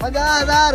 50,000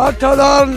8000